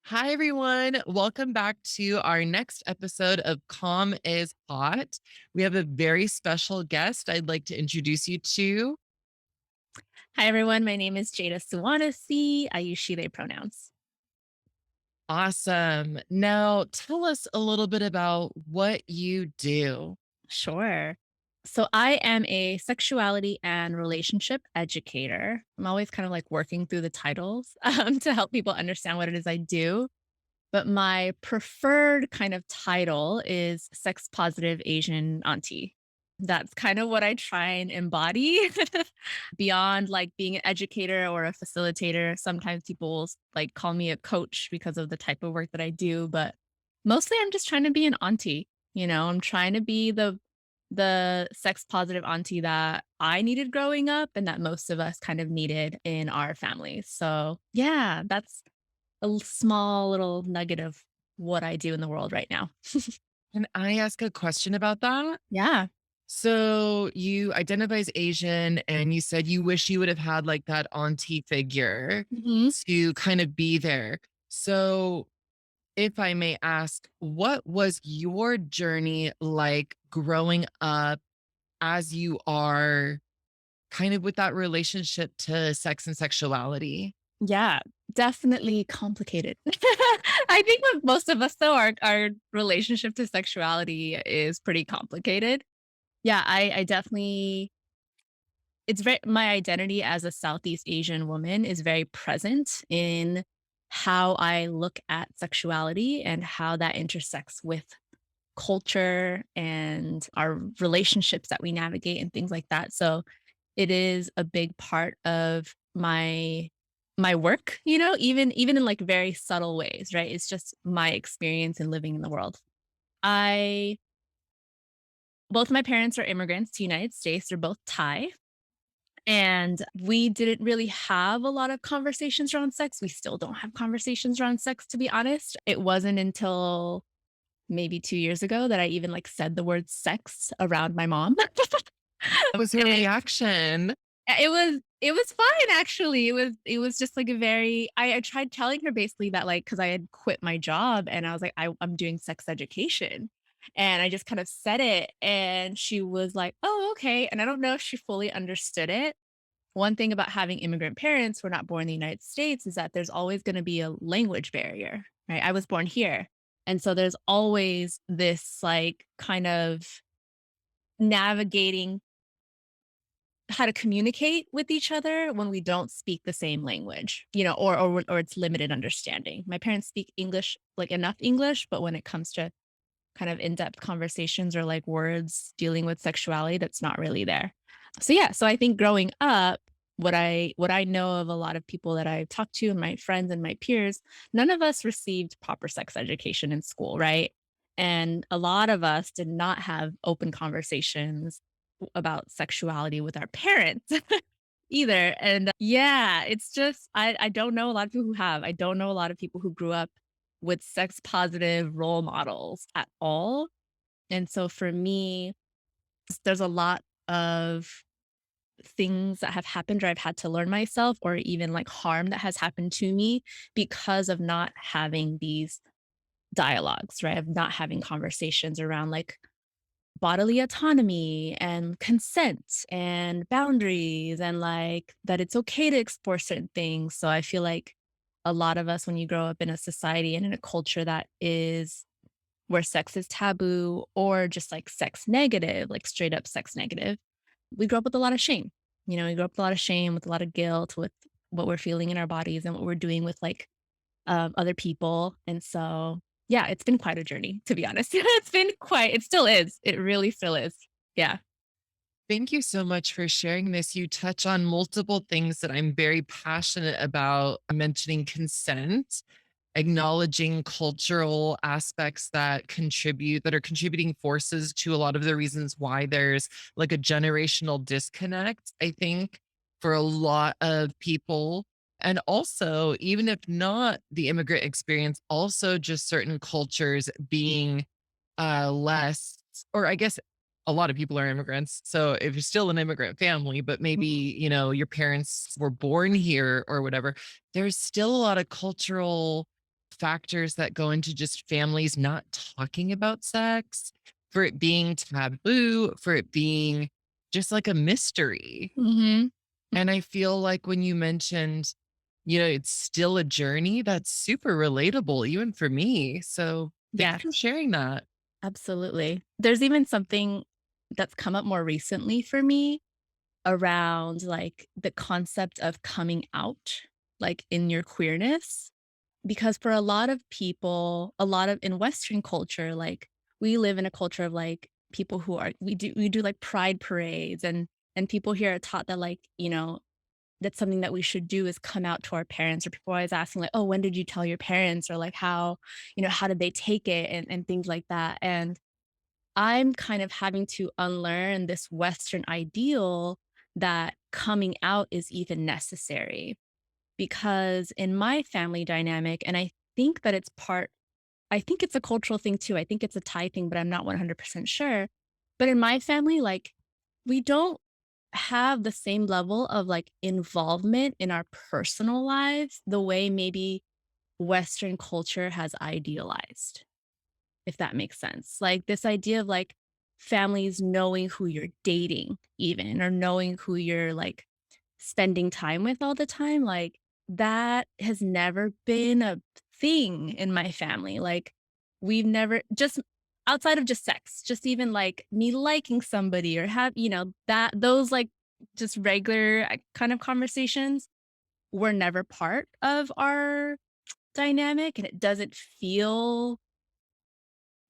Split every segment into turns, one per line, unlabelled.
Hi, everyone. Welcome back to our next episode of Calm is Hot. We have a very special guest I'd like to introduce you to.
Hi, everyone. My name is Jayda Shuavarnnnasri. I use she, they pronouns.
Awesome. Now, tell us a little bit about what you do.
Sure. So, I am a sexuality and relationship educator. I'm always kind of like working through the titles to help people understand what it is I do. But my preferred kind of title is Sex Positive Asian Auntie. That's kind of what I try and embody beyond like being an educator or a facilitator. Sometimes people like call me a coach because of the type of work that I do, but mostly I'm just trying to be an auntie. I'm trying to be the sex positive auntie that I needed growing up and that most of us kind of needed in our families. So, yeah, that's small little nugget of what I do in the world right now.
Can I ask a question about that?
Yeah.
So, you identify as Asian and you said you wish you would have had like that auntie figure
Mhm.
to kind of be there. So, if I may ask, what was your journey like growing up as you are kind of with that relationship to sex and sexuality?
Yeah, definitely complicated. I think with most of us though, our relationship to sexuality is pretty complicated. Yeah, I definitely it's very my identity as a Southeast Asian woman is very present in how I look at sexuality and how that intersects with culture and our relationships that we navigate and things like that. So it is a big part of my work, even in like very subtle ways, right? It's just my experience in living in the world. I Both my parents are immigrants to the United States. They're both Thai. And we didn't really have a lot of conversations around sex. We still don't have conversations around sex, to be honest. It wasn't until maybe 2 years ago that I even like said the word sex around my mom.
What was her reaction?
It was fine actually. It was just like a very I tried telling her basically that like because I had quit my job and I was like, I'm doing sex education. And I just kind of said it and she was like, oh, okay. And I don't know if she fully understood it. One thing about having immigrant parents who are not born in the United States is that there's always going to be a language barrier, right? I was born here. And so there's always this like kind of navigating how to communicate with each other when we don't speak the same language, or it's limited understanding. My parents speak English, like enough English, but when it comes to kind of in-depth conversations or like words dealing with sexuality, that's not really there. So yeah, so I think growing up, what I know of a lot of people that I've talked to and my friends and my peers, none of us received proper sex education in school, right? And a lot of us did not have open conversations about sexuality with our parents either. And yeah, it's just I don't know a lot of people who have. I don't know a lot of people who grew up with sex positive role models at all. And so for me, there's a lot of things that have happened or I've had to learn myself or even like harm that has happened to me because of not having these dialogues, right? Of not having conversations around like bodily autonomy and consent and boundaries and like that it's okay to explore certain things. So I feel like a lot of us, when you grow up in a society and in a culture that is where sex is taboo or just like sex negative, like straight up sex negative, we grow up with a lot of shame. We grow up with a lot of shame, with a lot of guilt, with what we're feeling in our bodies and what we're doing with like other people. And so, yeah, it's been quite a journey, to be honest. It still is. It really still is. Yeah.
Thank you so much for sharing this. You touch on multiple things that I'm very passionate about, mentioning consent, acknowledging cultural aspects that are contributing forces to a lot of the reasons why there's like a generational disconnect, I think, for a lot of people. And also, even if not the immigrant experience, also just certain cultures being less, or I guess a lot of people are immigrants. So if you're still an immigrant family, but maybe, your parents were born here or whatever, there's still a lot of cultural factors that go into just families not talking about sex, for it being taboo, for it being just like a mystery.
Mhm.
And I feel like when you mentioned, it's still a journey, that's super relatable, even for me. So thanks
Yeah,
for sharing that.
absolutely. There's even something that's come up more recently for me around, like, the concept of coming out, like, in your queerness. Because for a lot of people, a lot of in Western culture, like, we live in a culture of, like, people who are we do, like, pride parades, and people here are taught that, like, that's something that we should do is come out to our parents, or people are always asking, like, "Oh, when did you tell your parents?" Or, like, how did they take it?" And things like that, and I'm kind of having to unlearn this Western ideal that coming out is even necessary. Because in my family dynamic, and I think it's a cultural thing too. I think it's a Thai thing, but I'm not 100% sure. But in my family, like, we don't have the same level of, like, involvement in our personal lives the way maybe Western culture has idealized, if that makes sense. Like, this idea of, like, families knowing who you're dating even, or knowing who you're, like, spending time with all the time, like, that has never been a thing in my family. Like, we've never just outside of just sex, just even, like, me liking somebody or that those, like, just regular, kind of conversations were never part of our dynamic, and it doesn't feel,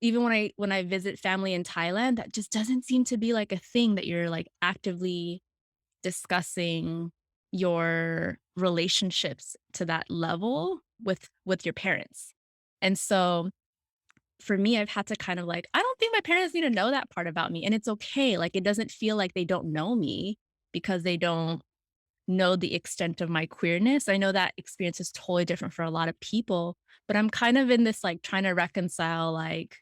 even when I visit family in Thailand, that just doesn't seem to be, like, a thing that you're, like, actively discussing your relationships to that level with your parents. And so for me, I've had to kind of, like, I don't think my parents need to know that part about me, and it's okay. Like, it doesn't feel like they don't know me because they don't know the extent of my queerness. I know that experience is totally different for a lot of people, but I'm kind of in this, like, trying to reconcile, like,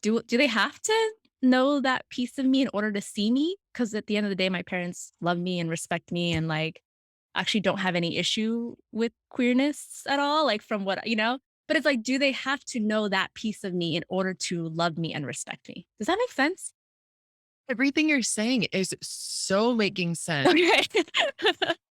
do they have to know that piece of me in order to see me? Because at the end of the day, my parents love me and respect me and, like, actually don't have any issue with queerness at all, like, from what But it's like, do they have to know that piece of me in order to love me and respect me? Does that make sense?
Everything you're saying is so making sense.
Okay.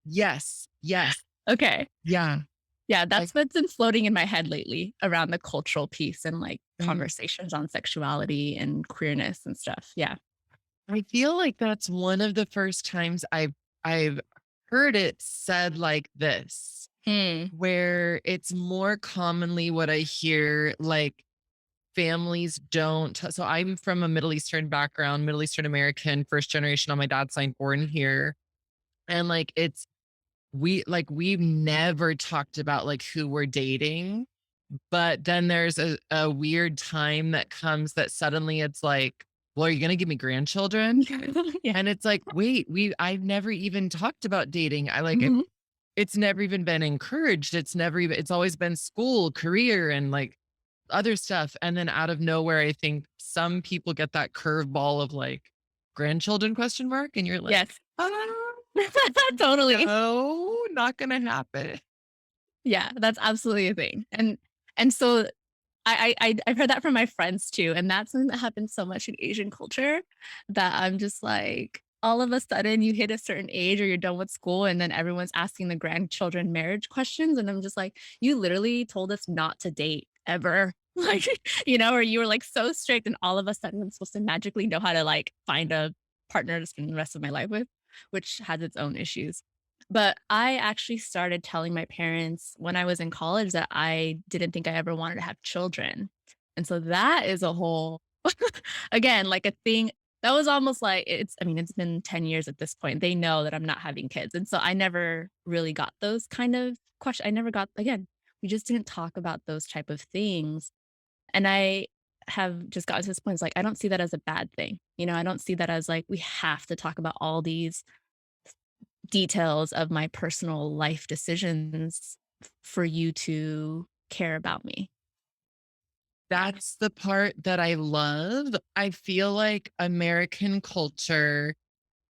Yes. Yes.
Okay.
Yeah.
Yeah,
Like,
that's what's been floating in my head lately around the cultural piece and, like,
mm,
conversations on sexuality and queerness and stuff. Yeah.
I feel like that's one of the first times I've heard it said like this,
Mm.
where it's more commonly what I hear, like, families don't. So I'm from a Middle Eastern background, Middle Eastern American, first generation on my dad's side, born here. And like we've never talked about like who we're dating. But then there's a weird time that comes that suddenly it's like, well, are you gonna give me grandchildren?
Yeah.
And it's like, wait, I've never even talked about dating.
Mhm.
It's never even been encouraged. It's always been school, career, and like other stuff. And then out of nowhere, I think some people get that curveball of like grandchildren question mark. And you're like,
Yes.
oh
Totally.
no, not gonna happen.
Yeah, that's absolutely a thing, and so I've heard that from my friends too, and that's something that happens so much in Asian culture that I'm just like, all of a sudden you hit a certain age or you're done with school, and then everyone's asking the grandchildren marriage questions, and I'm just like, "You literally told us not to date ever." Like, or you were, like, so strict, and all of a sudden I'm supposed to magically know how to, like, find a partner to spend the rest of my life with, which has its own issues. But I actually started telling my parents when I was in college that I didn't think I ever wanted to have children. And so that is a whole again, like, a thing that was almost like it's been 10 years at this point. They know that I'm not having kids. And so I never really got those kind of questions. I never got again, we just didn't talk about those type of things. And I have just gotten to this point, it's like, I don't see that as a bad thing. I don't see that as, like, we have to talk about all these details of my personal life decisions for you to care about me.
That's the part that I love. I feel like American culture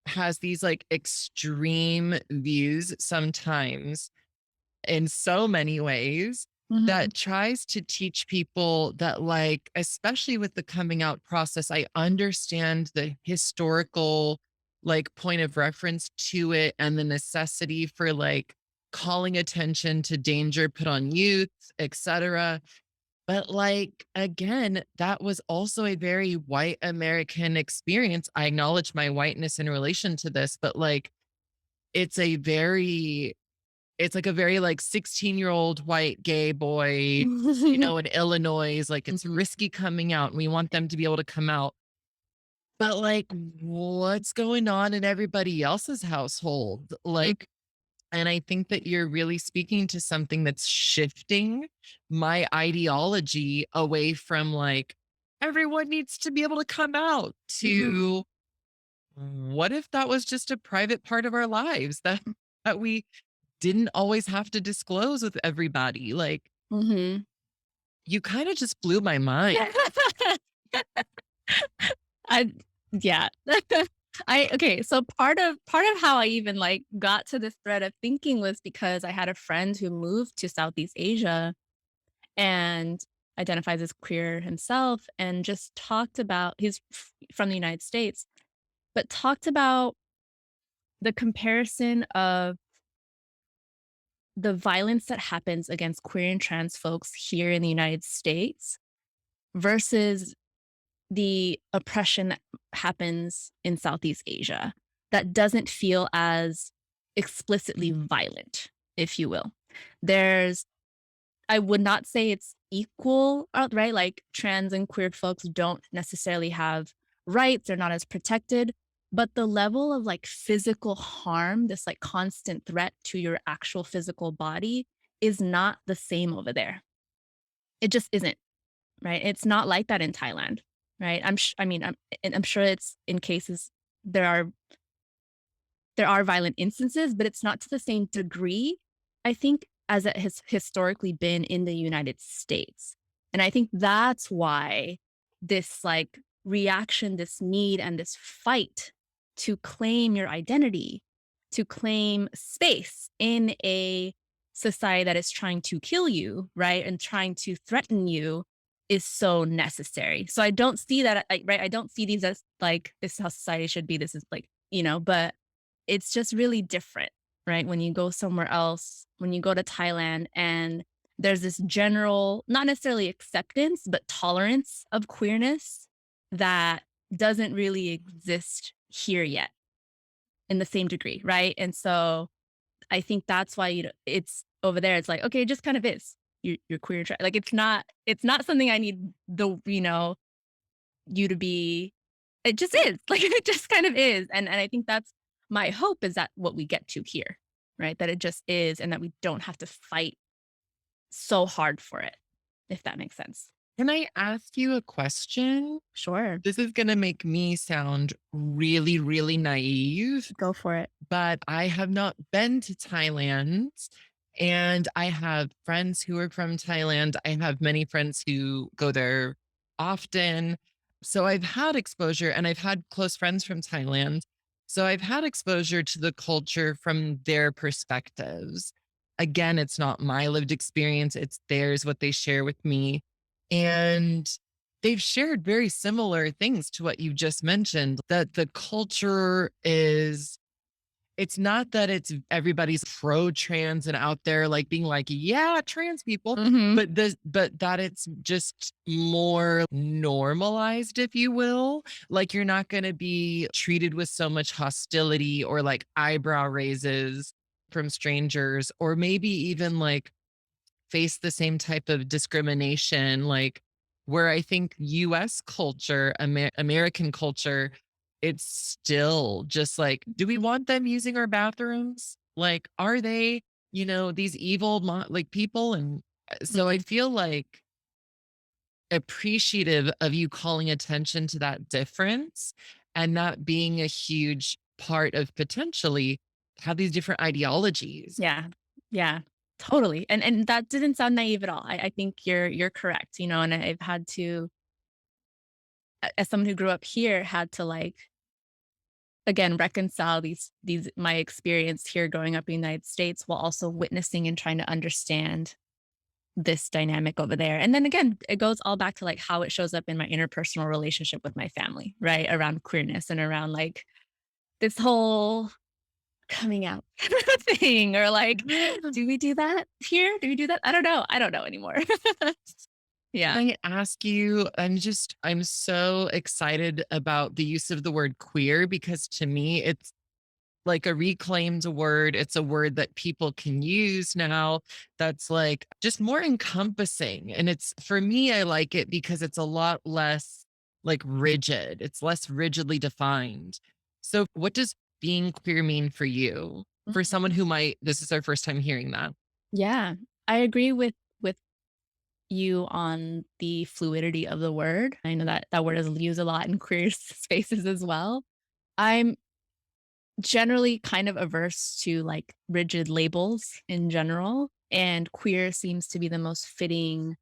has these like extreme views sometimes in so many ways.
Mhm.
that tries to teach people that, like, especially with the coming out process, I understand the historical, like, point of reference to it and the necessity for, like, calling attention to danger put on youth, etc. But, like, again, that was also a very white American experience. I acknowledge my whiteness in relation to this, but, like, it's a very it's like a very, like, 16-year-old white gay boy, in Illinois, like, it's
Mhm.
risky coming out, and we want them to be able to come out. But, like, what's going on in everybody else's household?
Mm,
Like, and I think that you're really speaking to something that's shifting my ideology away from, like, everyone needs to be able to come out
mhm,
to, what if that was just a private part of our lives that we didn't always have to disclose with everybody? Like,
mhm.
you kind of just blew my mind.
I yeah. Okay, so part of how I even, like, got to this thread of thinking was because I had a friend who moved to Southeast Asia and identifies as queer himself and just talked about from the United States, but talked about the comparison of the violence that happens against queer and trans folks here in the United States versus the oppression that happens in Southeast Asia that doesn't feel as explicitly violent, if you will. There's I would not say it's equal, right? Like trans and queer folks don't necessarily have rights, they're not as protected, but the level of like physical harm, this like constant threat to your actual physical body is not the same over there. It just isn't, right? It's not like that in Thailand, right? I mean, I'm sure it's in cases there are there are violent instances, but it's not to the same degree, I think, as it has historically been in the United States. And I think that's why this like reaction, this need, and this fight to claim your identity, to claim space in a society that is trying to kill you, right? And trying to threaten you is so necessary. So I don't see that, right? I don't see these as like, this is how society should be. This is like, but it's just really different, right? When you go somewhere else, when you go to Thailand and there's this general, not necessarily acceptance, but tolerance of queerness that doesn't really exist here yet in the same degree, right? And so I think that's why it's over there. It's like, okay, it just kind of is. You're queer, like it's not something I need you to be. It just is. Like, it just kind of is, and I think that's my hope is that what we get to here, right? That it just is, and that we don't have to fight so hard for it, if that makes sense.
Can I ask you a question?
Sure.
This is gonna make me sound really, really naive,
Go for it.
but I have not been to Thailand, and I have friends who are from Thailand. I have many friends who go there often. So I've had exposure, and I've had close friends from Thailand. So I've had exposure to the culture from their perspectives. Again, it's not my lived experience, it's theirs, what they share with me. And they've shared very similar things to what you just mentioned, that the culture is, it's not that it's everybody's pro trans and out there like being like, yeah, trans people,
Mhm.
but that it's just more normalized, if you will. Like, you're not going to be treated with so much hostility or like eyebrow raises from strangers, or maybe even like face the same type of discrimination, like, where I think US culture, American culture, it's still just like, do we want them using our bathrooms? Like, are they, these evil like people? And so I
Mhm.
feel like appreciative of you calling attention to that difference and not being a huge part of potentially have these different ideologies.
Yeah. Yeah. Totally. And that didn't sound naive at all. I think you're correct, and I've had to, as someone who grew up here, had to like again reconcile these my experience here growing up in the United States while also witnessing and trying to understand this dynamic over there. And then again, it goes all back to like how it shows up in my interpersonal relationship with my family, right? Around queerness and around like this whole coming out thing or like, do we do that here? Do we do that? I don't know. I don't know anymore. Yeah.
Can I ask you, I'm so excited about the use of the word queer because to me, it's like a reclaimed word. It's a word that people can use now that's like just more encompassing. And it's for me, I like it because it's a lot less like rigid, it's less rigidly defined. So, what does being queer mean for you? For someone who might, this is our first time hearing that.
Yeah. I agree with you on the fluidity of the word. I know that that word is used a lot in queer spaces as well. I'm generally kind of averse to like rigid labels in general, and queer seems to be the most fitting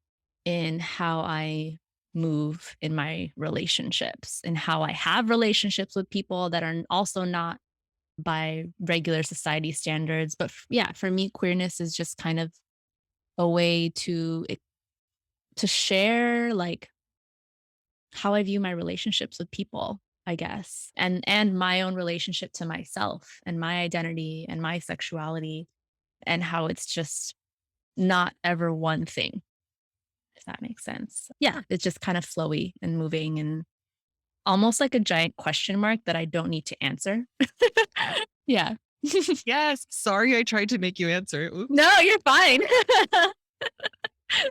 in how I move in my relationships and how I have relationships with people that are also not by regular society standards. But yeah, for me, queerness is just kind of a way to share like how I view my relationships with people, I guess, and my own relationship to myself and my identity and my sexuality and how it's just not ever one thing, if that makes sense. Yeah, it's just kind of flowy and moving and almost like a giant question mark that I don't need to answer. Yeah.
Yes. Sorry, I tried to make you answer. Oops.
No, you're fine.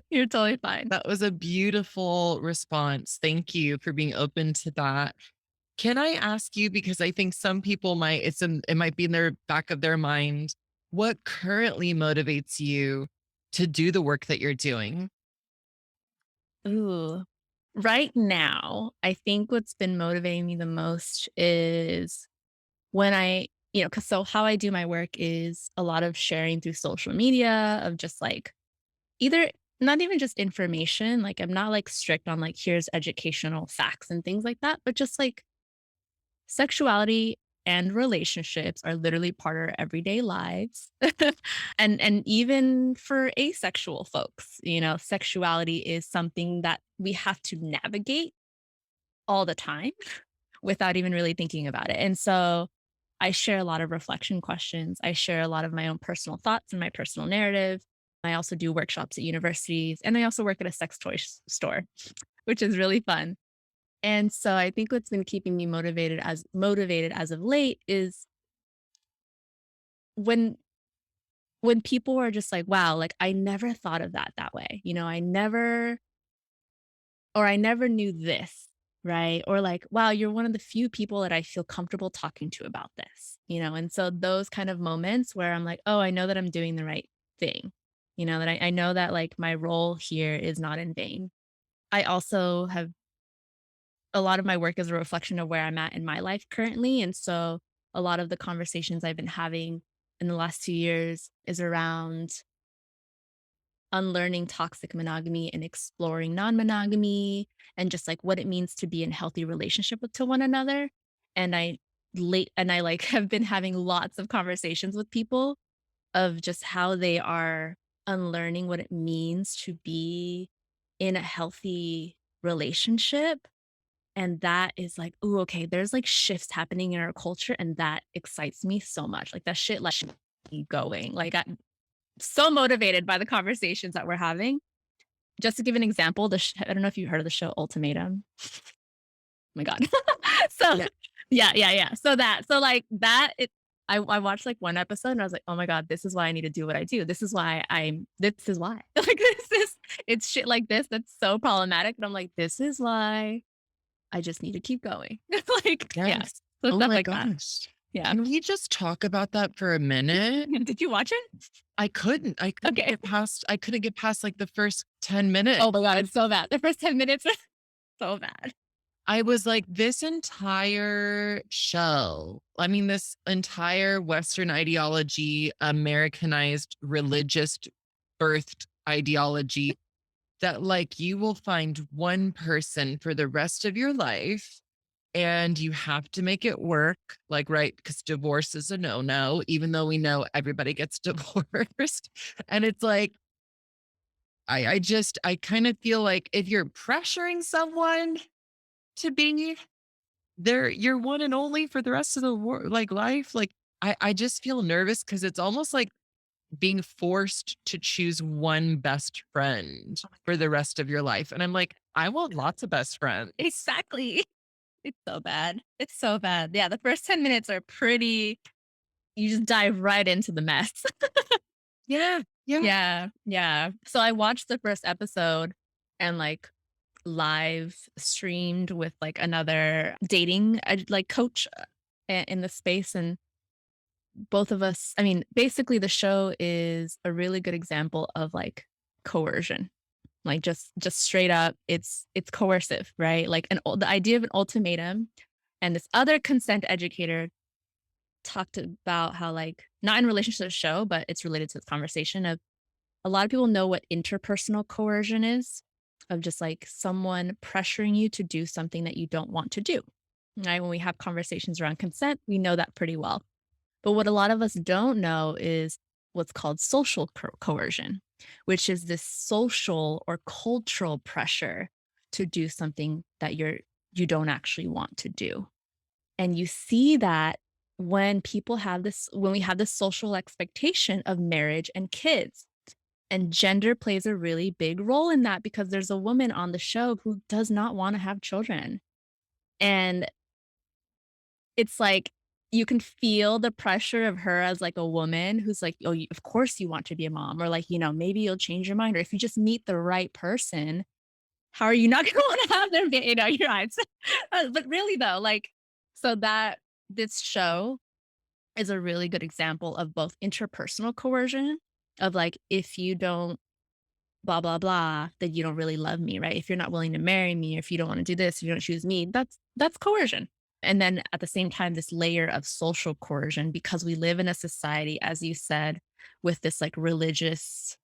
You're totally fine.
That was a beautiful response. Thank you for being open to that. Can I ask you, because I think some people might, it might be in their back of their mind, what currently motivates you to do the work that you're doing?
Ooh. Right now, I think what's been motivating me the most is when because so how I do my work is a lot of sharing through social media of just like either not even just information, like I'm not like strict on like here's educational facts and things like that, but just like sexuality and relationships are literally part of our everyday lives. And even for asexual folks, sexuality is something that we have to navigate all the time without even really thinking about it. And so I share a lot of reflection questions. I share a lot of my own personal thoughts and my personal narrative. I also do workshops at universities and I also work at a sex toy store, which is really fun. And so I think what's been keeping me motivated as of late is when when people are just like, wow, like I never thought of that way. I never knew this, right? Or like, wow, you're one of the few people that I feel comfortable talking to about this. And so those kind of moments where I'm like, oh, I know that I'm doing the right thing, that I know that like my role here is not in vain. I also have a lot of my work is a reflection of where I'm at in my life currently. And so a lot of the conversations I've been having in the last 2 years is around unlearning toxic monogamy and exploring non-monogamy and just like what it means to be in healthy relationship to one another. And I like have been having lots of conversations with people of just how they are unlearning what it means to be in a healthy relationship. And that is like, ooh, okay, there's like shifts happening in our culture and that excites me so much. Like that shit like me going. Like I'm so motivated by the conversations that we're having. Just to give an example, I don't know if you heard of the show Ultimatum. My God. So
Yeah.
yeah, yeah, yeah. I watched like one episode and I was like, oh my God, this is why I need to do what I do. This is why. Like it's shit like this that's so problematic. And I'm like, this is why I just need to keep going. Like, yeah.
Yes.
So
Oh
stuff
my
like that.
gosh.
Yeah.
Can we just talk about that for a minute?
Did you watch it?
I couldn't
Okay.
get past like the first 10 minutes.
Oh my God, it's so bad. The first 10 minutes so bad.
I was like, this entire show, I mean, this entire Western ideology, Americanized religious birthed ideology that like you will find one person for the rest of your life and you have to make it work. Like, right. Because divorce is a no no, even though we know everybody gets divorced. And it's like, I kind of feel like if you're pressuring someone to be there, your one and only for the rest of the like life, like I just feel nervous because it's almost like being forced to choose one best friend
Oh my
for
god.
the rest of your life. And I'm like, I want lots of best friends.
Exactly. It's so bad. It's so bad. Yeah, the first 10 minutes are pretty you just dive right into the mess.
Yeah. Yeah.
Yeah, yeah. So I watched the first episode and, like, live streamed with, like, another dating, like, coach, in the space, and both of us I mean, basically, the show is a really good example of, like, coercion. Like, just straight up, it's coercive, right? Like, the idea of an ultimatum, and this other consent educator talked about how, like not in relation to the show, but it's related to this conversation of a lot of people know what interpersonal coercion is, of just, like, someone pressuring you to do something that you don't want to do, right? When we have conversations around consent, we know that pretty well. But what a lot of us don't know is what's called social coercion, which is this social or cultural pressure to do something that you don't actually want to do. And you see that when we have this social expectation of marriage and kids. And gender plays a really big role in that because there's a woman on the show who does not want to have children. And it's like you can feel the pressure of her as like a woman who's like, "Oh, of course you want to be a mom," or like, maybe you'll change your mind, or if you just meet the right person, how are you not going to want to have their baby? Your eyes. But really though, like, so that this show is a really good example of both interpersonal coercion of like, if you don't blah blah blah, then you don't really love me, right? If you're not willing to marry me, or if you don't want to do this, if you don't choose me, that's coercion. And then at the same time, this layer of social coercion because we live in a society, as you said, with this like religious,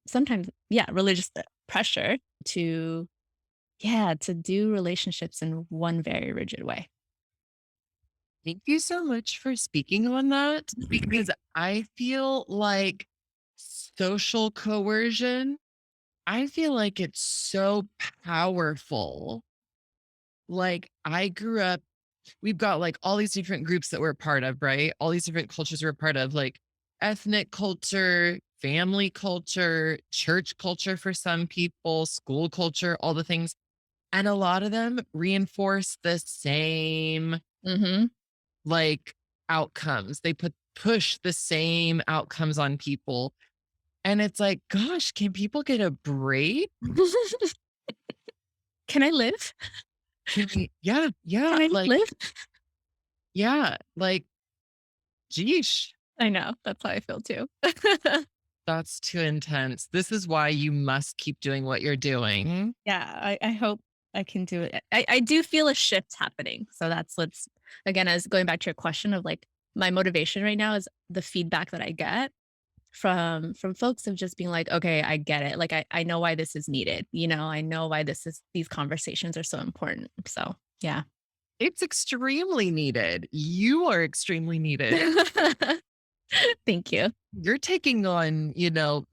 sometimes, yeah, religious pressure to, yeah, to do relationships in one very rigid way.
Thank you so much for speaking on that because I feel like social coercion, I feel like it's so powerful. Like, I grew up, we've got like all these different groups that we're a part of, right? All these different cultures we're a part of, like ethnic culture, family culture, church culture for some people, school culture, all the things. And a lot of them reinforce the same
Hmm.
like outcomes. They push the same outcomes on people. And it's like, gosh, can people get a break?
Can I live?
Can we, yeah, yeah,
Can I
like,
live?
yeah, like, geesh,
I know. That's how I feel too.
that's too intense. This is why you must keep doing what you're doing.
Yeah, I hope I can do it. I do feel a shift happening. So that's what's again, as going back to your question of like my motivation right now is the feedback that I get from folks of just being like, okay, I get it. Like I know why this is needed. I know why these conversations are so important. So yeah.
It's extremely needed. You are extremely needed.
Thank you.
You're taking on,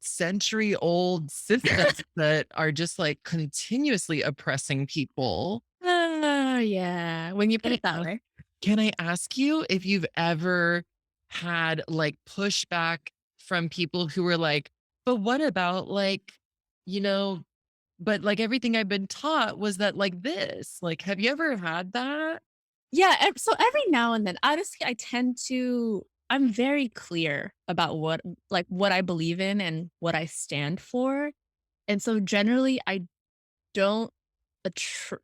century old systems that are just like continuously oppressing people.
Yeah. When you put
Can
it that
I
way.
can I ask you if you've ever had like pushback from people who were like, but what about like, you know, but like everything I've been taught was that like this? Like, have you ever had that?
Yeah, so every now and then, honestly, I'm very clear about what I believe in and what I stand for. And so generally don't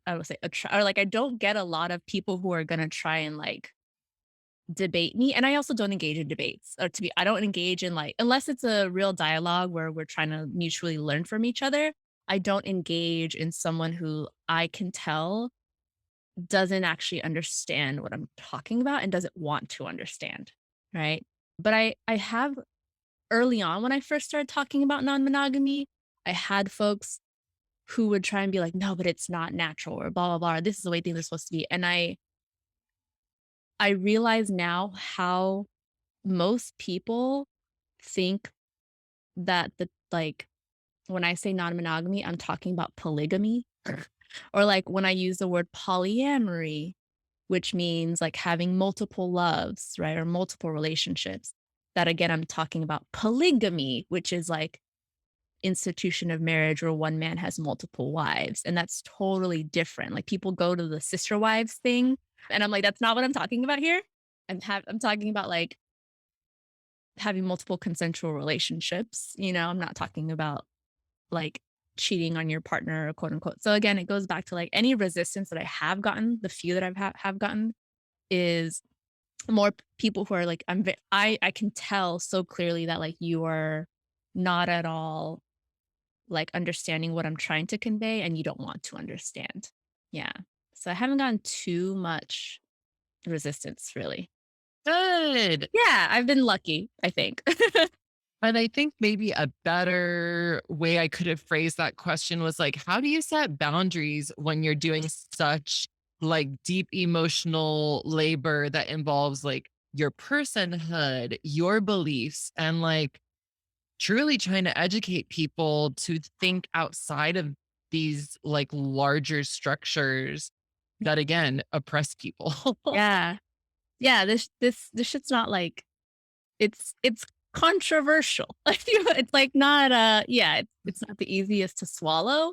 I would say or like I don't get a lot of people who are gonna try and like debate me. And I also don't engage in debates. I don't engage in like unless it's a real dialogue where we're trying to mutually learn from each other. I don't engage in someone who I can tell doesn't actually understand what I'm talking about and doesn't want to understand, right? But I have early on when I first started talking about non-monogamy, I had folks who would try and be like, "No, but it's not natural," or blah blah blah. Or, this is the way things are supposed to be. And I realize now how most people think that the like When I say non-monogamy, I'm talking about polygamy. Or like when I use the word polyamory, which means like having multiple loves, right? Or multiple relationships. That again, I'm talking about polygamy, which is like institution of marriage where one man has multiple wives. And that's totally different. Like people go to the sister wives thing. And I'm like, that's not what I'm talking about here. I'm talking about like having multiple consensual relationships. I'm not talking about like cheating on your partner, quote unquote. So again, it goes back to like any resistance that I have gotten, the few that have gotten is more people who are like, I can tell so clearly that like you are not at all like understanding what I'm trying to convey and you don't want to understand. Yeah. So I haven't gotten too much resistance really.
Good.
Yeah, I've been lucky, I think.
And I think maybe a better way I could have phrased that question was like, how do you set boundaries when you're doing such like deep emotional labor that involves like your personhood, your beliefs, and like truly trying to educate people to think outside of these like larger structures that again oppress people.
Yeah. Yeah, this shit's not like it's controversial. It's like not yeah, it's not the easiest to swallow.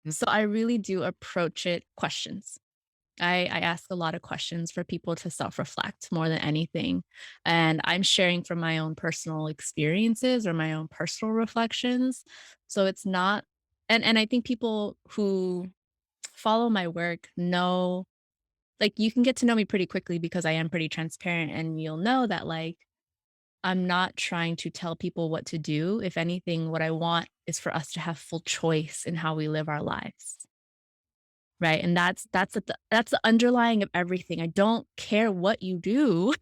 So I really do approach it questions. I ask a lot of questions for people to self-reflect more than anything. And I'm sharing from my own personal experiences or my own personal reflections. So it's not and I think people who follow my work know like you can get to know me pretty quickly because I am pretty transparent and you'll know that like I'm not trying to tell people what to do. If anything, what I want is for us to have full choice in how we live our lives. Right. And that's the underlying of everything. I don't care what you do.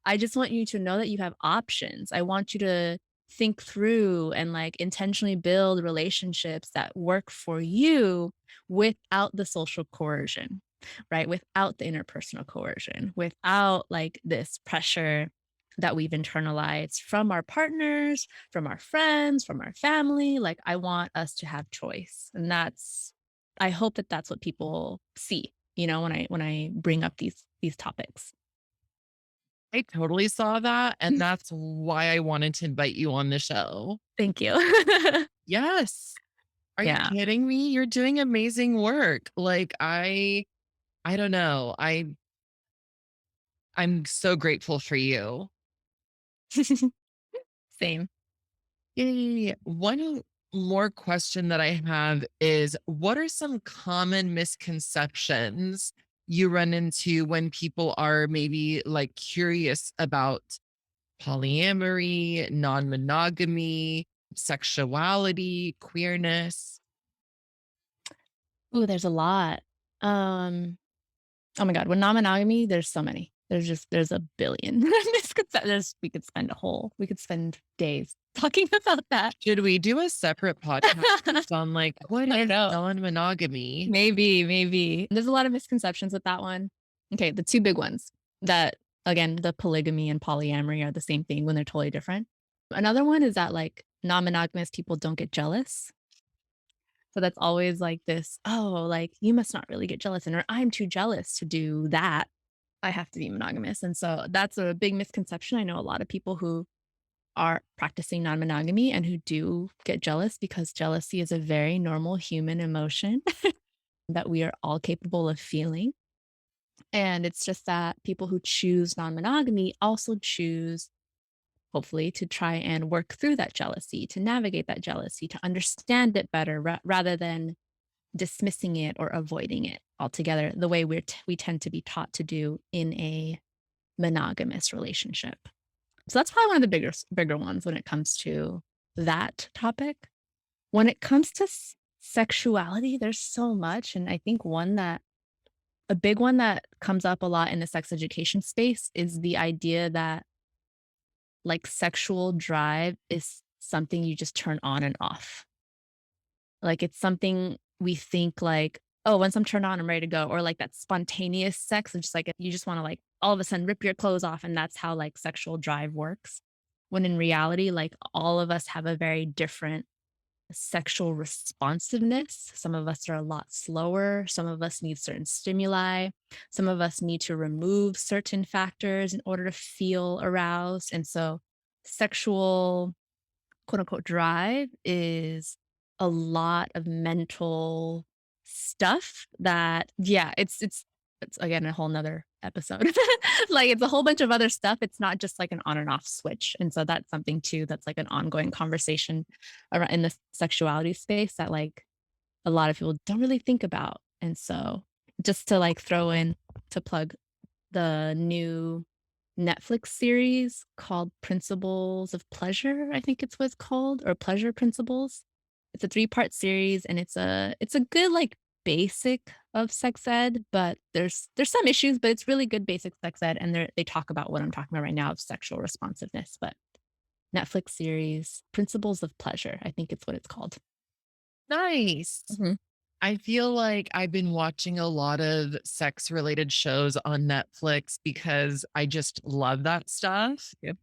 I just want you to know that you have options. I want you to think through and like intentionally build relationships that work for you without the social coercion, right? Without the interpersonal coercion, without like this pressure that we've internalized from our partners, from our friends, from our family. Like, I want us to have choice. And I hope that that's what people see, when I bring up these topics.
I totally saw that, and that's why I wanted to invite you on the show.
Thank you.
Yes. Are you
Yeah.
kidding me? You're doing amazing work. Like I don't know. I'm so grateful for you.
Same.
Yay. One more question that I have is what are some common misconceptions you run into when people are maybe like curious about polyamory, non-monogamy, sexuality, queerness?
Ooh, there's a lot. Um, oh my god, with non-monogamy, there's so many. There's a billion misconceptions. We could spend days talking about that.
Should we do a separate podcast on like what
I
is
don't know.
non-monogamy?
Maybe. There's a lot of misconceptions with that one. Okay, the 2 big ones that again, the polygamy and polyamory are the same thing when they're totally different. Another one is that, like, non-monogamous people don't get jealous. So that's always like this, "Oh, like, you must not really get jealous," and or, "I'm too jealous to do that. I have to be monogamous." And so that's a big misconception. I know a lot of people who are practicing non-monogamy and who do get jealous because jealousy is a very normal human emotion that we are all capable of feeling. And it's just that people who choose non monogamy also choose, hopefully, to try and work through that jealousy, to navigate that jealousy, to understand it better rather than dismissing it or avoiding it altogether, the way we tend to be taught to do in a monogamous relationship. So that's probably one of the bigger ones when it comes to that topic. When it comes to sexuality, there's so much. And I think a big one that comes up a lot in the sex education space is the idea that like sexual drive is something you just turn on and off. Like it's something we think like, oh, once I'm turned on, I'm ready to go. Or like that spontaneous sex, it's just like you just want to like all of a sudden rip your clothes off. And that's how like sexual drive works. When in reality, like all of us have a very different sexual responsiveness. Some of us are a lot slower. Some of us need certain stimuli. Some of us need to remove certain factors in order to feel aroused. And so, sexual quote unquote drive is a lot of mental stuff that, yeah, it's again a whole nother episode. Like it's a whole bunch of other stuff. It's not just like an on and off switch. And so that's something too that's like an ongoing conversation around in the sexuality space that like a lot of people don't really think about. And so just to like throw in to plug the new Netflix series called Principles of Pleasure, I think it's what it's called, or Pleasure Principles. It's a three-part series and it's a good like basic of sex ed, but there's some issues, but it's really good basic sex ed and they talk about what I'm talking about right now of sexual responsiveness, but Netflix series Principles of Pleasure, I think it's what it's called.
Nice.
Mhm.
I feel like I've been watching a lot of sex related shows on Netflix because I just love that stuff.
Yep.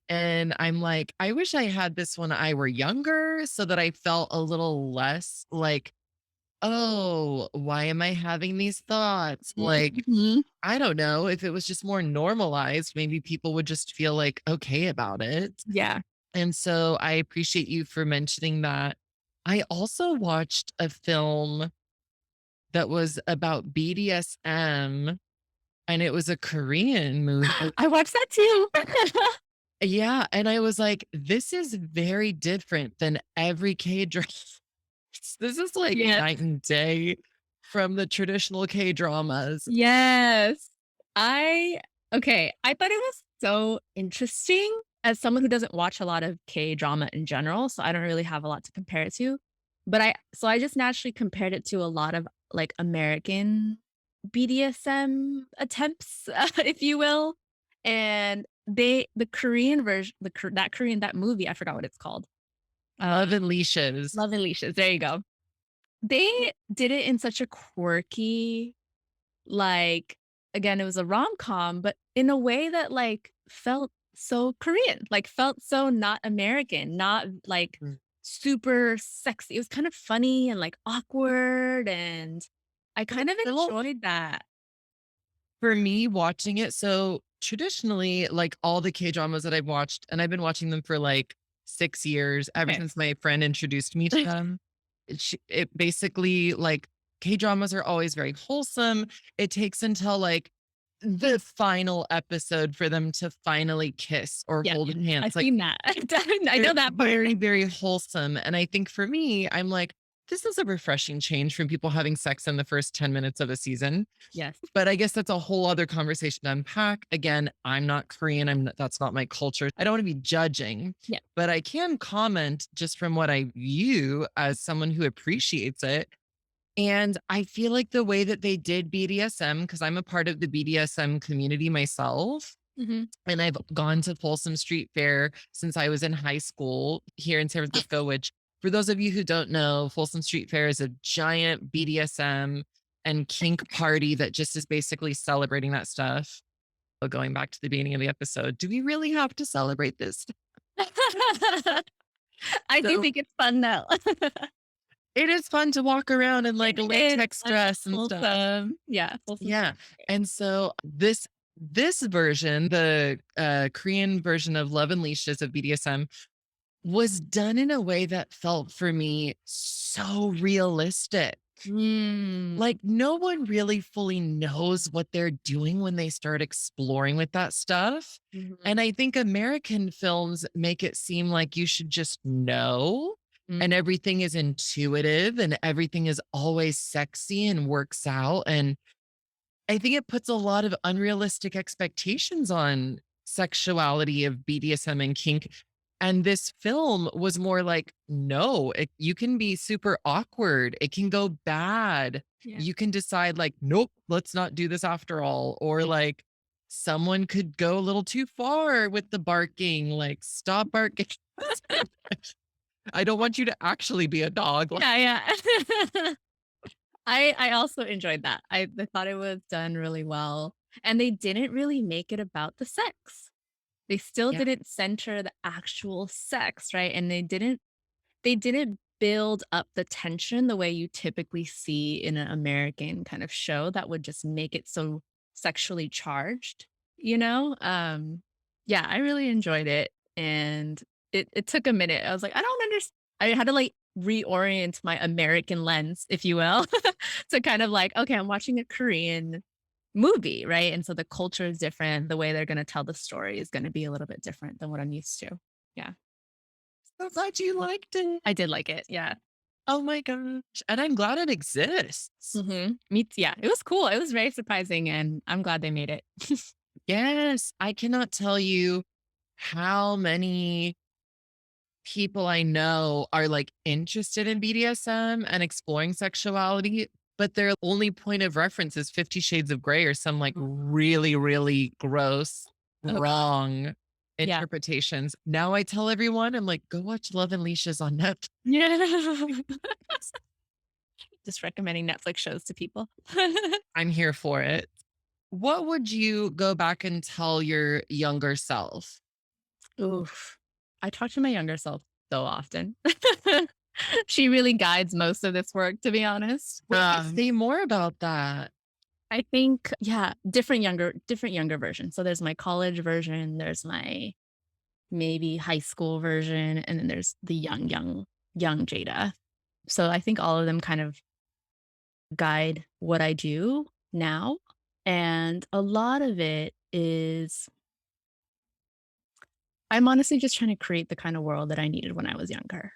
And I'm like, I wish I had this when I were younger so that I felt a little less like, oh, why am I having these thoughts? Like,
Mhm.
I don't know if it was just more normalized, maybe people would just feel like okay about it.
Yeah.
And so I appreciate you for mentioning that. I also watched a film that was about BDSM and it was a Korean movie.
I watched that too.
Yeah. And I was like, this is very different than every K drama. This is like
Yes.
night and day from the traditional K dramas.
Yes. I okay, I thought it was so interesting as someone who doesn't watch a lot of K-drama in general, so I don't really have a lot to compare it to. But I just naturally compared it to a lot of, like, American BDSM attempts, if you will, and the Korean version that movie, I forgot what it's called.
Love and Leashes.
Love and Leashes, there you go. They did it in such a quirky like, again, it was a rom-com, but in a way that, like, felt so Korean, like, felt so not American, not, like,
Mm.
super sexy. It was kind of funny and, like, awkward, and I
But
kind
it
of
still
enjoyed that.
for me watching it, so traditionally, like all the K-dramas that I've watched, and I've been watching them for like 6 years, ever
Okay.
since my friend introduced me to them. It basically like K-dramas are always very wholesome. It takes until like the final episode for them to finally kiss or
Yeah,
hold hands.
I've
Like
seen that. I
they're
know that part.
very, very wholesome. And I think for me, I'm like, this is a refreshing change from people having sex in the first 10 minutes of a season.
Yes.
But I guess that's a whole other conversation to unpack. Again, I'm not Korean. That's not my culture. I don't want to be judging,
Yeah.
but I can comment just from what I view as someone who appreciates it. And I feel like the way that they did BDSM, because I'm a part of the BDSM community myself,
Mhm.
and I've gone to Folsom Street Fair since I was in high school here in San Francisco, which for those of you who don't know, Folsom Street Fair is a giant BDSM and kink party that just is basically celebrating that stuff. But going back to the beginning of the episode, do we really have to celebrate this?
I do
So
think it's fun though.
it is fun to walk around in like a
It's
latex
fun,
dress and stuff.
wholesome. Yeah, wholesome.
Yeah. And so this version, the Korean version of Love and Leashes of BDSM was done in a way that felt for me so realistic.
Mm.
Like no one really fully knows what they're doing when they start exploring with that stuff.
Mhm.
And I think American films make it seem like you should just know
Mm.
and everything is intuitive and everything is always sexy and works out. And I think it puts a lot of unrealistic expectations on sexuality of BDSM and kink. And this film was more like, no, you can be super awkward. It can go bad.
Yeah.
You can decide, like, nope, let's not do this after all. Or like, someone could go a little too far with the barking, like, stop barking. I don't want you to actually be a dog. Like,
Yeah, yeah. I also enjoyed that. I thought it was done really well, and they didn't really make it about the sex. They still
yeah.
didn't center the actual sex, right? And they didn't build up the tension the way you typically see in an American kind of show that would just make it so sexually charged, you know? Yeah, I really enjoyed it, and it took a minute. I was like, "I don't understand." I had to, like, reorient my American lens, if you will, to kind of like, "Okay, I'm watching a Korean movie," right? And so the culture is different, the way they're gonna tell the story is gonna be a little bit different than what I'm used to. Yeah.
So glad you liked it.
I did like it, yeah.
Oh my gosh. And I'm glad it exists.
Mhm. Me t Yeah, it was cool, it was very surprising, and I'm glad they made it.
Yes. I cannot tell you how many people I know are like interested in BDSM and exploring sexuality, but their only point of reference is 50 Shades of Grey or some like really, really gross,
Oh,
wrong
yeah.
interpretations. Now I tell everyone, I'm like, go watch Love and Leashes on Netflix.
Yeah. Just recommending Netflix shows to people.
I'm here for it. What would you go back and tell your younger self?
Oof. I talk to my younger self so often. She really guides most of this work, to be honest.
Wait, say more about that.
I think, yeah, different younger versions. So there's my college version, there's my maybe high school version, and then there's the young Jada. So I think all of them kind of guide what I do now. And a lot of it is I'm honestly just trying to create the kind of world that I needed when I was younger.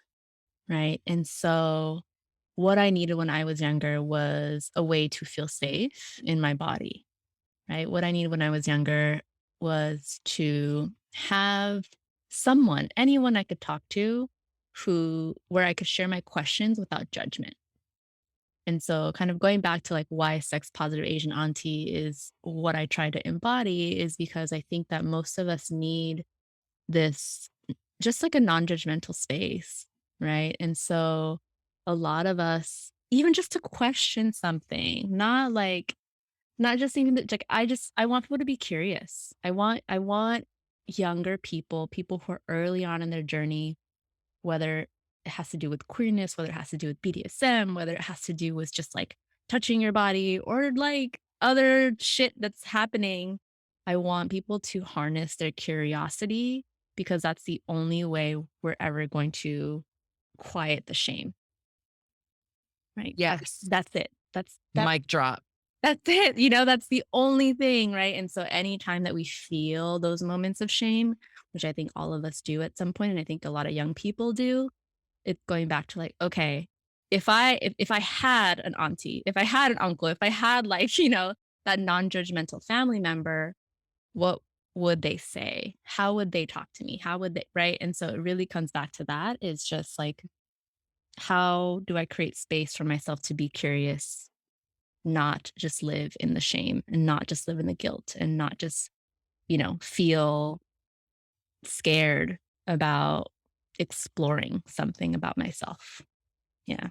Right. And so what I needed when I was younger was a way to feel safe in my body. Right. What I needed when I was younger was to have someone, anyone I could talk to where I could share my questions without judgment. And so kind of going back to like why sex positive Asian auntie is what I try to embody is because I think that most of us need this just like a non-judgmental space, right? And so a lot of us even just to question something, not just even that like I want people to be curious. I want younger people, people who are early on in their journey, whether it has to do with queerness, whether it has to do with BDSM, whether it has to do with just like touching your body or like other shit that's happening. I want people to harness their curiosity because that's the only way we're ever going to quiet the shame, right?
Yes.
That's it.
Mic drop.
That's it. You know, that's the only thing, right? And so anytime that we feel those moments of shame, which I think all of us do at some point, and I think a lot of young people do, it's going back to like, okay, if I had an auntie, if I had an uncle, if I had like, that non-judgmental family member, what would they say? How would they talk to me? How would they, right? And so it really comes back to that. It's just like, how do I create space for myself to be curious, not just live in the shame and not just live in the guilt and not just, feel scared about exploring something about myself. Yeah.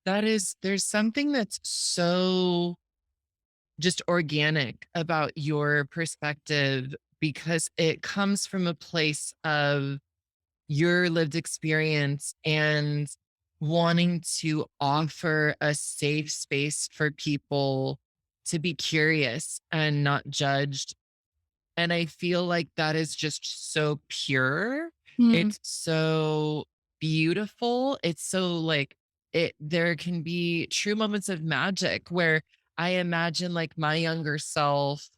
There's something that's so just organic about your perspective because it comes from a place of your lived experience and wanting to offer a safe space for people to be curious and not judged. And I feel like that is just so pure.
Mm,
It's so beautiful. It's so like there can be true moments of magic where I imagine like my younger self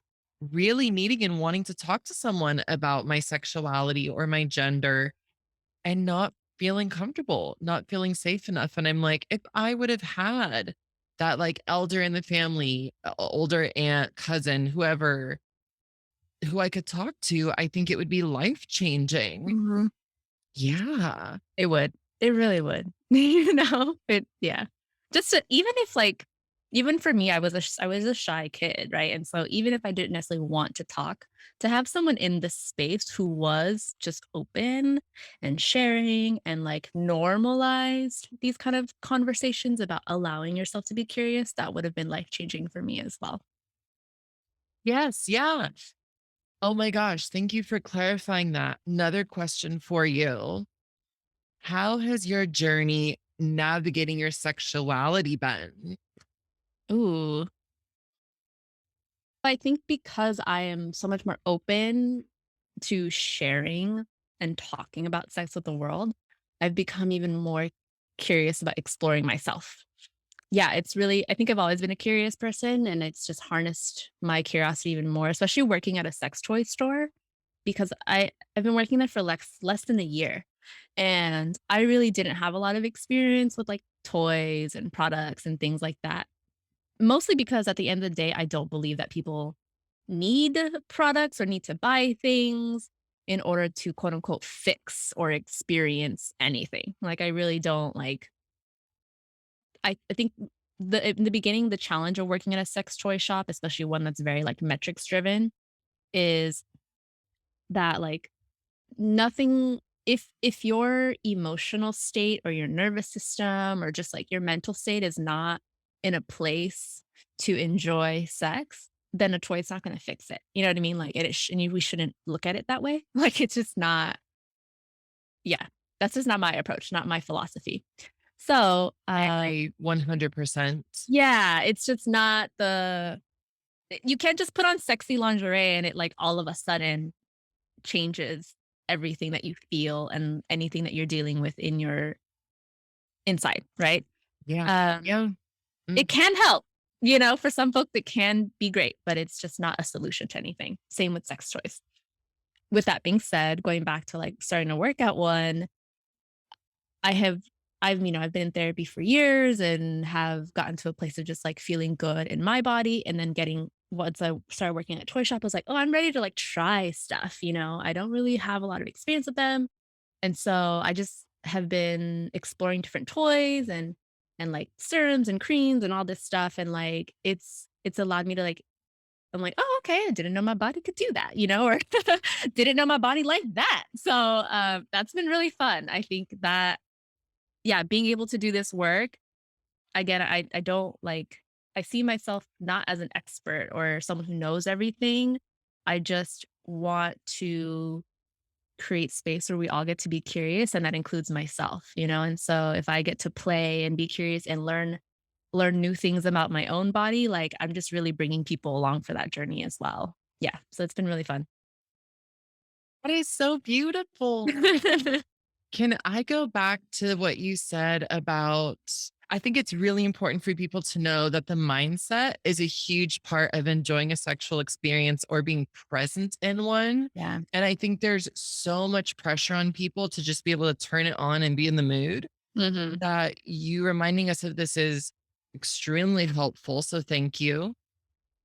really needing and wanting to talk to someone about my sexuality or my gender and not feeling comfortable, not feeling safe enough. And I'm like, if I would have had that like elder in the family, older aunt, cousin, whoever who I could talk to, I think it would be life changing.
mhm.
Yeah.
It would. It really would. Yeah. Just to even if, like even for me, I was a shy kid, right? And so even if I didn't necessarily want to talk, to have someone in this space who was just open and sharing and, like, normalized these kind of conversations about allowing yourself to be curious, that would have been life-changing for me as well.
Yes. Yeah. Oh my gosh. Thank you for clarifying that. Another question for you. How has your journey navigating your sexuality been?
Ooh. I think because I am so much more open to sharing and talking about sex with the world, I've become even more curious about exploring myself. Yeah, it's really I think I've always been a curious person, and it's just harnessed my curiosity even more, especially working at a sex toy store because I've been working there for less than a year, and I really didn't have a lot of experience with, like, toys and products and things like that. Mostly because at the end of the day, I don't believe that people need products or need to buy things in order to quote unquote fix or experience anything. Like I really don't like I think in the beginning, the challenge of working at a sex toy shop, especially one that's very like metrics driven, is that like nothing if your emotional state or your nervous system or just like your mental state is not in a place to enjoy sex, then a toy's not going to fix it. You know what I mean? Like we shouldn't look at it that way. Like it's just not. Yeah, that's just not my approach, not my philosophy. So,
I 100%.
yeah, it's just not the. You can't just put on sexy lingerie and it like all of a sudden changes everything that you feel and anything that you're dealing with in your inside, right?
Yeah.
Um,
Yeah.
it
Mm.
can help, for some folks it can be great, but it's just not a solution to anything. Same with sex toys. With that being said, going back to like starting to work at one, I have I've been in therapy for years and have gotten to a place of just like feeling good in my body and then getting once I started working at a toy shop, I was like, oh, I'm ready to like try stuff. I don't really have a lot of experience with them. And so I just have been exploring different toys and like serums and creams and all this stuff. And like it's allowed me to like I'm like, oh, okay, I didn't know my body could do that, or didn't know my body like that. So that's been really fun. I think that yeah, being able to do this work, again, I don't like I see myself not as an expert or someone who knows everything. I just want to create space where we all get to be curious, and that includes myself. And so if I get to play and be curious and learn new things about my own body, like I'm just really bringing people along for that journey as well. Yeah, so it's been really fun.
That is so beautiful. Can I go back to what you said about I think it's really important for people to know that the mindset is a huge part of enjoying a sexual experience or being present in one.
Yeah.
And I think there's so much pressure on people to just be able to turn it on and be in the mood
Mhm.
that you reminding us of this is extremely helpful. So thank you.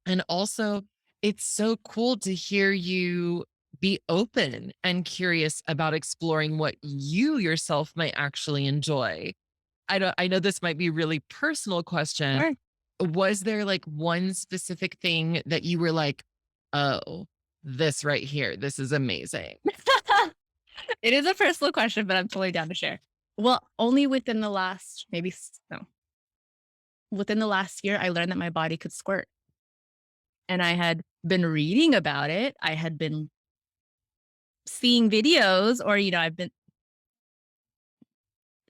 And also, it's so cool to hear you be open and curious about exploring what you yourself might actually enjoy. I know this might be a really personal question.
Sure.
Was there like one specific thing that you were like, "Oh, this right here, this is amazing."
It is a personal question, but I'm totally down to share. Well, only within the last maybe no, within the last year, I learned that my body could squirt. And I had been reading about it. I had been seeing videos or,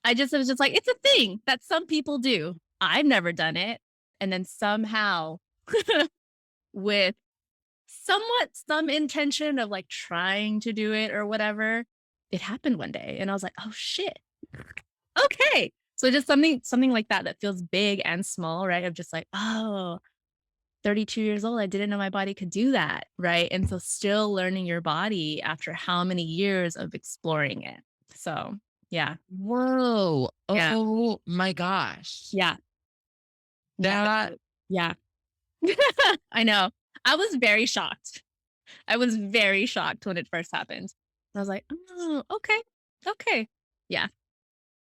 I just was just like, it's a thing that some people do. I've never done it. And then somehow with somewhat some intention of like trying to do it or whatever, it happened one day. And I was like, oh shit. Okay. So just something like that feels big and small, right? Of just like, oh, 32 years old, I didn't know my body could do that, right? And so still learning your body after how many years of exploring it. So, yeah.
Whoa.
Yeah.
Oh my gosh.
Yeah. Yeah.
That
Yeah. I know. I was very shocked. I was very shocked when it first happened. I was like, "Oh, okay. Okay." Yeah.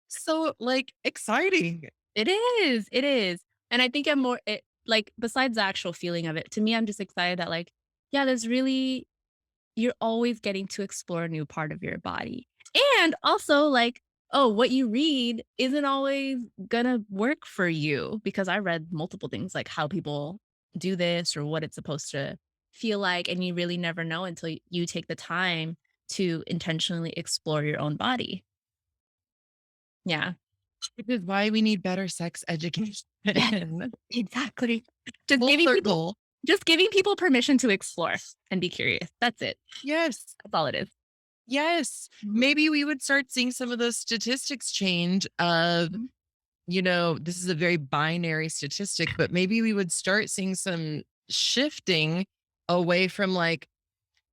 so like exciting.
It is. It is. And I think I'm more like besides the actual feeling of it, to me, I'm just excited that like, yeah, there's really you're always getting to explore a new part of your body. And also, like, oh, what you read isn't always gonna work for you because I read multiple things like how people do this or what it's supposed to feel like. And you really never know until you take the time to intentionally explore your own body. Yeah.
which is why we need better sex education.
Yes, exactly. Just
Full
giving people
circle.
just giving people permission to explore and be curious. That's it.
Yes.
That's all it is.
Yes.
Mhm,
Maybe we would start seeing some of those statistics change of,
mhm.
this is a very binary statistic, but maybe we would start seeing some shifting away from like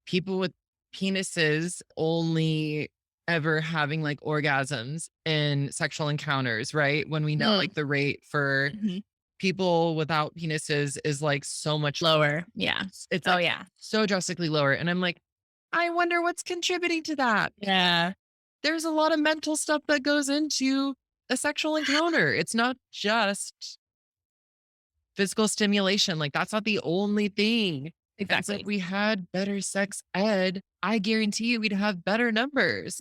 people with penises only ever having like orgasms in sexual encounters, right? When we know
Mm,
like the rate for
mhm.
people without penises is like so much,
Lower. Yeah.
it's
Oh,
like
yeah.
so drastically lower. And I'm like, I wonder what's contributing to that.
Yeah.
There's a lot of mental stuff that goes into a sexual encounter. It's not just physical stimulation. Like that's not the only thing. And so if
Exactly.
we had better sex ed, I guarantee you we'd have better numbers.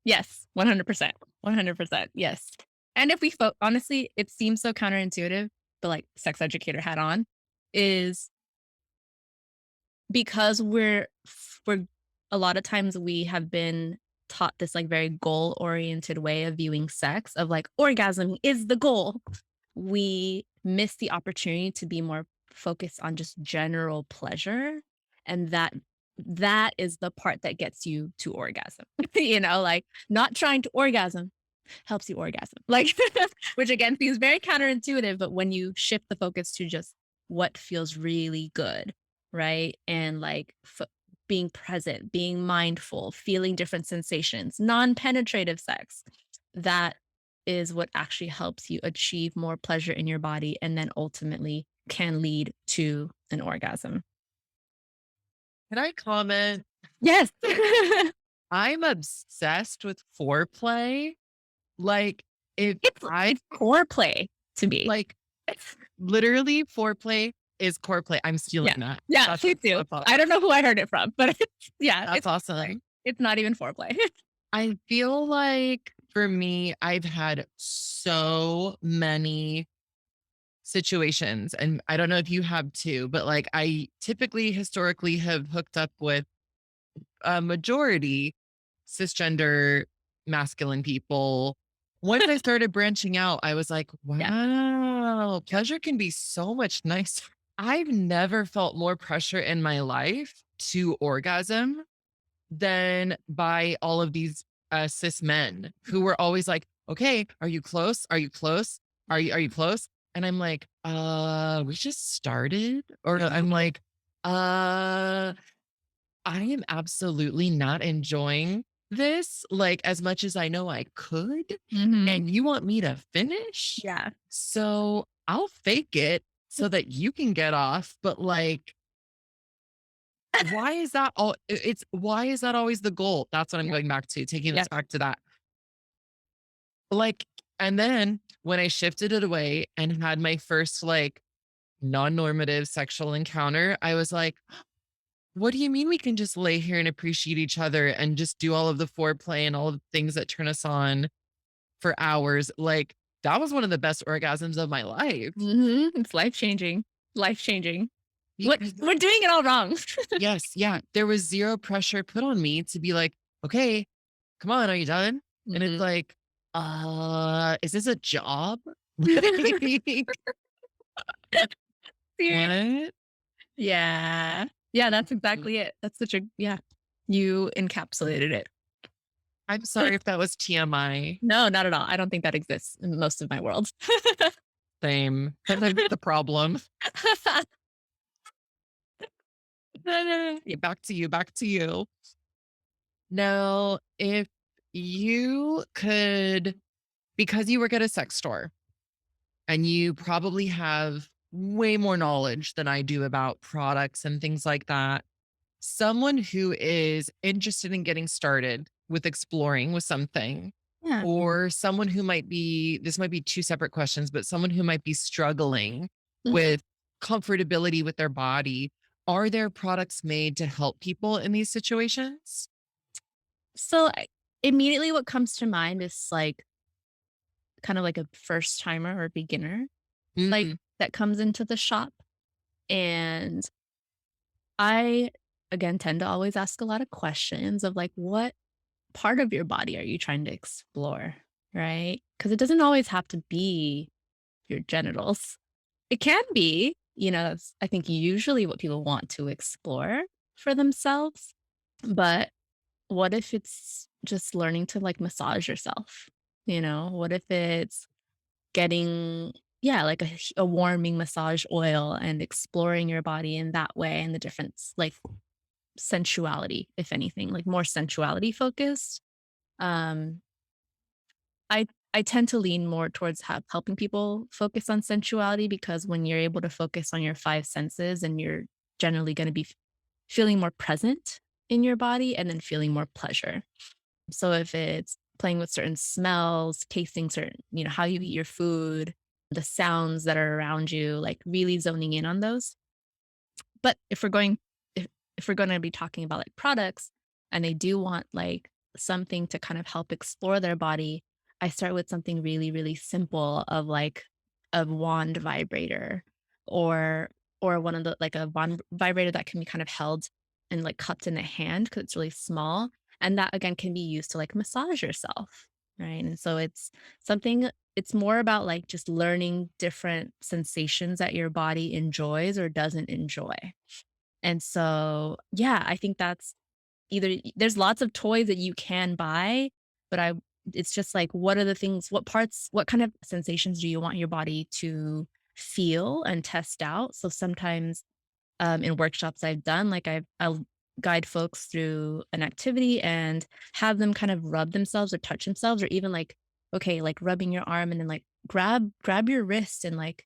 Yes, 100%. 100%. Yes. And if we honestly, it seems so counterintuitive, but like sex educator hat on is because we're a lot of times we have been taught this like very goal oriented way of viewing sex of like orgasm is the goal. We miss the opportunity to be more focused on just general pleasure, and that is the part that gets you to orgasm. Like not trying to orgasm helps you orgasm. Like which again feels very counterintuitive, but when you shift the focus to just what feels really good, right? And like being present, being mindful, feeling different sensations, non-penetrative sex, that is what actually helps you achieve more pleasure in your body and then ultimately can lead to an orgasm.
Can I comment?
Yes.
I'm obsessed with foreplay. Like, if I
It's core play to me.
like literally foreplay is core play. I'm stealing
Yeah.
that.
Yeah,
That's
please do.
that's, aw-
I don't know who I heard it from, but yeah,
that's
it's foreplay.
awesome.
It's not even foreplay.
I feel like for me, I've had so many situations, and I don't know if you have too, but like I typically historically have hooked up with a majority cisgender masculine people. Once I started branching out, I was like,
Yeah.
wow,
Yep.
pleasure can be so much nicer. I've never felt more pressure in my life to orgasm than by all of these cis men who were always like, okay, are you close? Are you close? Are you close? And I'm like, we just started. Or I'm like, uh, I am absolutely not enjoying this like as much as I know I could.
Mhm.
And you want me to finish?
Yeah.
So I'll fake it so that you can get off. But like, why is that all? It's why is that always the goal? That's what I'm
Yeah.
going back to, taking
Yeah.
this back to that. Like, and then when I shifted it away and had my first like non normative sexual encounter, I was like, what do you mean we can just lay here and appreciate each other and just do all of the foreplay and all of the things that turn us on for hours? Like, that was one of the best orgasms of my life.
Mhm. It's life changing. Life changing. What
Because
we're doing it all wrong.
yes, yeah, there was zero pressure put on me to be like, okay, come on, are you done? And it's
Mhm.
like, is this a job? Like,
Serious.
what?
Yeah. Yeah, that's exactly it. That's such a yeah. You encapsulated it.
I'm sorry if that was TMI.
No, not at all. I don't think that exists in most of my worlds.
Same. That's the problem. Yeah, back to you. Back to you. Now, if you could, because you work at a sex store and you probably have way more knowledge than I do about products and things like that, someone who is interested in getting started with exploring with something,
Yeah.
or someone who might be, this might be two separate questions, but someone who might be struggling
Mhm.
with comfortability with their body, are there products made to help people in these situations?
So, immediately what comes to mind is, like, kind of like a first timer or beginner, like,
Mm,
that comes into the shop, and I, again, tend to always ask a lot of questions of, like, what part of your body are you trying to explore? right? Because it doesn't always have to be your genitals. It can be, that's I think usually what people want to explore for themselves. But what if it's just learning to like massage yourself? What if it's getting, yeah, like a warming massage oil and exploring your body in that way and the difference, like sensuality, if anything, like more sensuality focused. Um, I tend to lean more towards helping people focus on sensuality because when you're able to focus on your five senses and you're generally going to be feeling more present in your body and then feeling more pleasure. So if it's playing with certain smells, tasting certain, how you eat your food, the sounds that are around you, like really zoning in on those. But if we're gonna be talking about, like, products and they do want, like, something to kind of help explore their body, I start with something really, really simple of, like, a wand vibrator or one of the like, a wand vibrator that can be kind of held and, like, cupped in the hand because it's really small, and that, again, can be used to, like, massage yourself, right? And so it's more about, like, just learning different sensations that your body enjoys or doesn't enjoy. And so, yeah, I think that's there's lots of toys that you can buy, but it's just like, what are the things, what kind of sensations do you want your body to feel and test out? So sometimes in workshops I've done, like I'll guide folks through an activity and have them kind of rub themselves or touch themselves, or even like, okay, like rubbing your arm and then like grab your wrist and like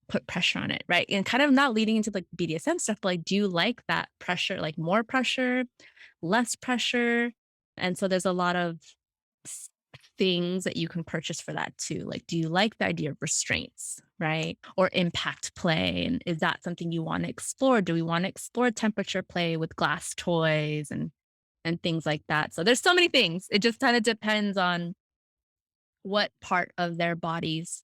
put pressure on it, right? And kind of not leading into like BDSM stuff, but like, do you like that pressure, like more pressure, less pressure? And so there's a lot of s- things that you can purchase for that too. Like, do you like the idea of restraints, right? Or impact play? And is that something you want to explore? Do we want to explore temperature play with glass toys and things like that? So there's so many things. It just kind of depends on what part of their bodies,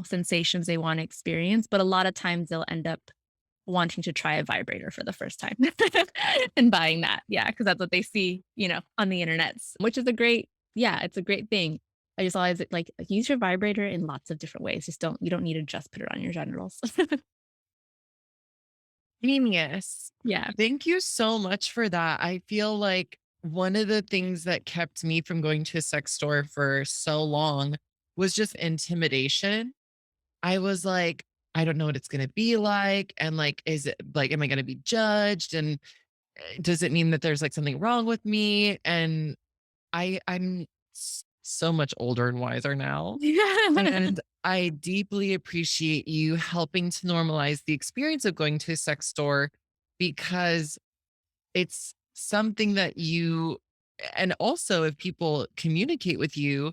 sensations they want to experience. But a lot of times they'll end up wanting to try a vibrator for the first time and buying that. Yeah, because that's what they see, on the internets, which is yeah, it's a great thing. I just always like use your vibrator in lots of different ways. You don't need to just put it on your genitals.
Genius.
Yeah.
Thank you so much for that. I feel like one of the things that kept me from going to a sex store for so long was just intimidation. I was like, I don't know what it's going to be like. And like, is it like, am I going to be judged? And does it mean that there's like something wrong with me? And I'm so much older and wiser now.
Yeah.
And I deeply appreciate you helping to normalize the experience of going to a sex store because it's something that and also if people communicate with you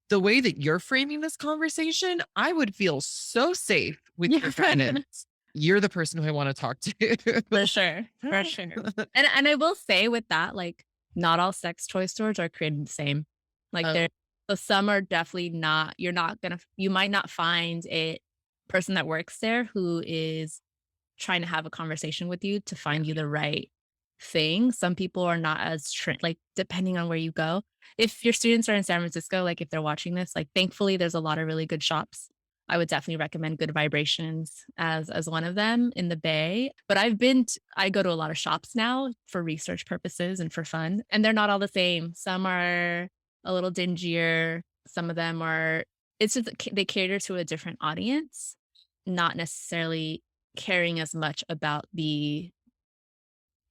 the way that you're framing this conversation, I would feel so safe with your
Yeah.
guidance. You're the person who I want to talk to.
For sure. For sure. And I will say with that, like, not all sex toy stores are created the same. Like,
Oh,
so some are definitely not you might not find a person that works there who is trying to have a conversation with you to
yeah.
find you the right thing. Some people are not as like, depending on where you go. If your students are in San Francisco, like, if they're watching this, like, thankfully, there's a lot of really good shops. I would definitely recommend Good Vibrations as one of them in the Bay. But I go to a lot of shops now for research purposes and for fun, and they're not all the same. Some are a little dingier. Some of them are it's just they cater to a different audience, not necessarily caring as much about the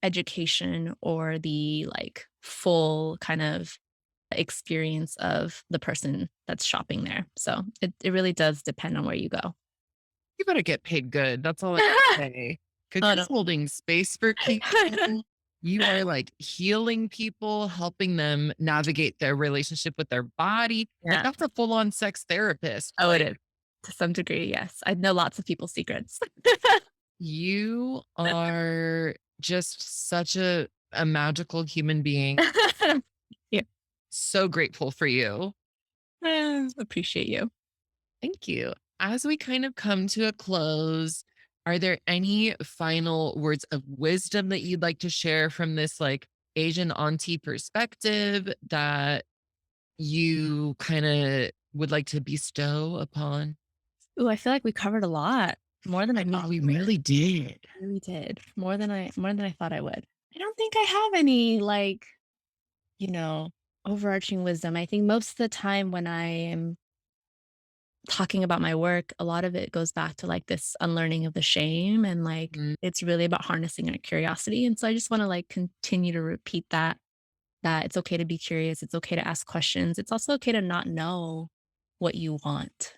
education or the, like, full kind of experience of the person that's shopping there. So it really does depend on where you go.
You better get paid good. That's all I can say. Because
Oh,
you're
no.
holding space for people. You are like healing people, helping them navigate their relationship with their body. Like
Yeah.
that's a full on sex therapist.
Oh, it
Like
is. To some degree, yes. I know lots of people's secrets.
you are just such a magical human being.
Yeah.
So grateful for you.
Appreciate you.
Thank you. As we kind of come to a close, are there any final words of wisdom that you'd like to share from this like Asian auntie perspective that you kind of would like to bestow upon?
Ooh, I feel like we covered a lot, more than I
I know
thought
we
we would.
really did.
We really did, more than I thought I would. I don't think I have any, like, you know, overarching wisdom. I think most of the time when I am talking about my work, a lot of it goes back to, like, this unlearning of the shame and, like,
Mm,
it's really about harnessing our curiosity, and so I just wanna, like, continue to repeat that it's okay to be curious, it's okay to ask questions, it's also okay to not know what you want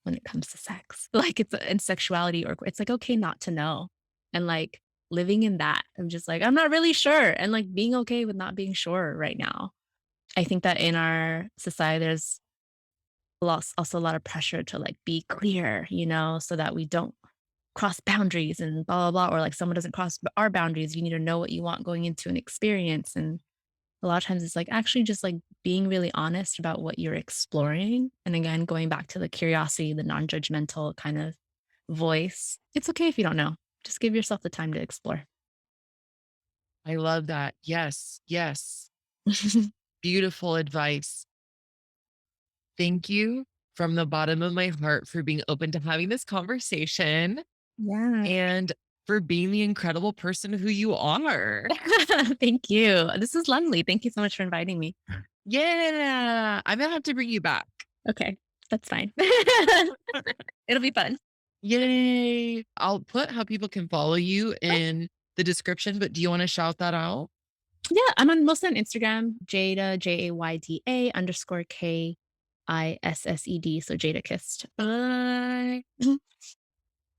when it comes to sex. Like, it's in sexuality or it's, like, okay not to know, and, like, living in that, I'm just like, "I'm not really sure," and, like, being okay with not being sure right now. I think that in our society, there's also a lot of pressure to, like, be clear, so that we don't cross boundaries and blah, blah, blah, or, like, someone doesn't cross our boundaries. You need to know what you want going into an experience, and a lot of times it's, like, actually just, like, being really honest about what you're exploring, and again, going back to the curiosity, the non-judgmental kind of voice. It's okay if you don't know. Just give yourself the time to explore.
I love that. Yes, yes. Beautiful advice. Thank you from the bottom of my heart for being open to having this conversation
Yeah.
and for being the incredible person who you are.
Thank you. This is lovely. Thank you so much for inviting me.
Yeah, I'm gonna have to bring you back.
Okay, that's fine. It'll be fun.
Yay. I'll put how people can follow you in the description, but do you want to shout that out?
Yeah, I'm on mostly on Instagram, Jayda, Jayda _KISSED. So Jada Kissed.
Bye.